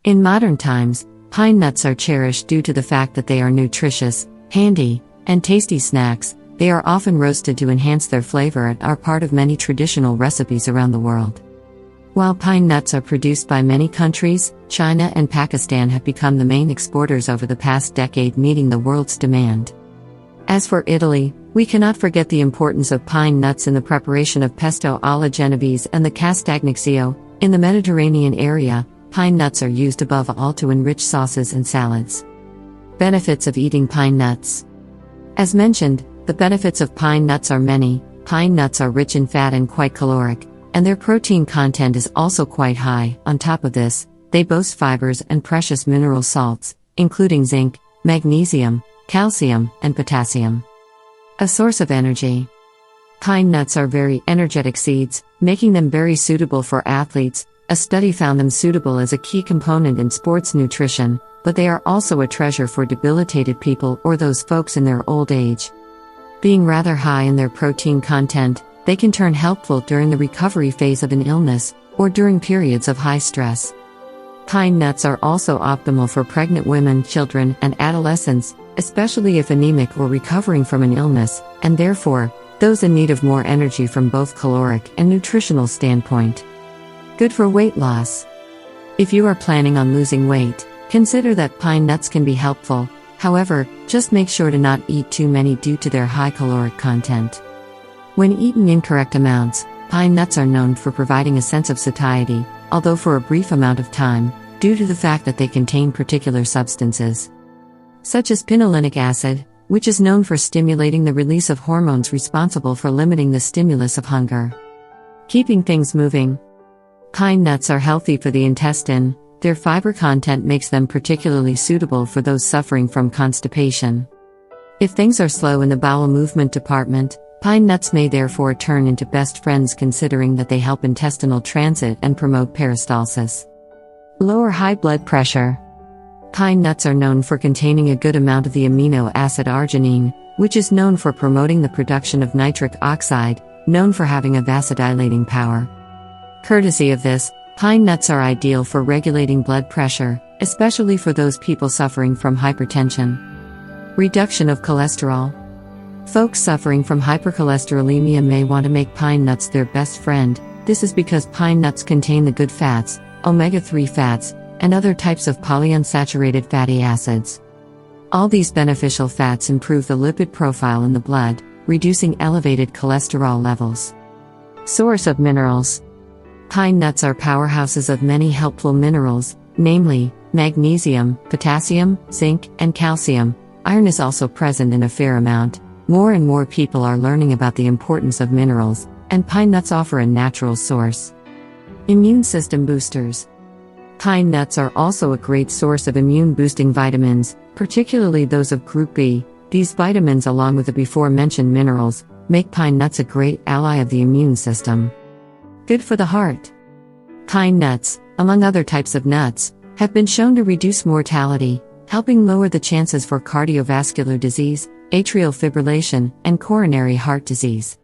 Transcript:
In modern times, pine nuts are cherished due to the fact that they are nutritious, handy, and tasty snacks. They are often roasted to enhance their flavor and are part of many traditional recipes around the world. While pine nuts are produced by many countries, China and Pakistan have become the main exporters over the past decade, meeting the world's demand. As for Italy, we cannot forget the importance of pine nuts in the preparation of pesto alla genovese and the castagnaccio. In the Mediterranean area, pine nuts are used above all to enrich sauces and salads. Benefits of eating pine nuts. As mentioned, the benefits of pine nuts are many. Pine nuts are rich in fat and quite caloric, and their protein content is also quite high. On top of this, they boast fibers and precious mineral salts, including zinc, magnesium, calcium, and potassium. A source of energy. Pine nuts are very energetic seeds, making them very suitable for athletes. A study found them suitable as a key component in sports nutrition, but they are also a treasure for debilitated people or those folks in their old age. Being rather high in their protein content, they can turn helpful during the recovery phase of an illness, or during periods of high stress. Pine nuts are also optimal for pregnant women, children, and adolescents, especially if anemic or recovering from an illness, and therefore, those in need of more energy from both caloric and nutritional standpoint. Good for weight loss. If you are planning on losing weight, consider that pine nuts can be helpful. However, just make sure to not eat too many due to their high caloric content. When eaten in correct amounts, pine nuts are known for providing a sense of satiety, although for a brief amount of time, due to the fact that they contain particular substances, such as pinolenic acid, which is known for stimulating the release of hormones responsible for limiting the stimulus of hunger. Keeping things moving. Pine nuts are healthy for the intestine. Their fiber content makes them particularly suitable for those suffering from constipation. If things are slow in the bowel movement department, pine nuts may therefore turn into best friends, considering that they help intestinal transit and promote peristalsis. Lower high blood pressure. Pine nuts are known for containing a good amount of the amino acid arginine, which is known for promoting the production of nitric oxide, known for having a vasodilating power. Courtesy of this, pine nuts are ideal for regulating blood pressure, especially for those people suffering from hypertension. Reduction of cholesterol. Folks suffering from hypercholesterolemia may want to make pine nuts their best friend. This is because pine nuts contain the good fats, omega-3 fats, and other types of polyunsaturated fatty acids. All these beneficial fats improve the lipid profile in the blood, reducing elevated cholesterol levels. Source of minerals. Pine nuts are powerhouses of many helpful minerals, namely, magnesium, potassium, zinc, and calcium. Iron is also present in a fair amount. More and more people are learning about the importance of minerals, and pine nuts offer a natural source. Immune system boosters. Pine nuts are also a great source of immune-boosting vitamins, particularly those of Group B. These vitamins, along with the before-mentioned minerals, make pine nuts a great ally of the immune system. Good for the heart. Pine nuts, among other types of nuts, have been shown to reduce mortality, helping lower the chances for cardiovascular disease, atrial fibrillation, and coronary heart disease.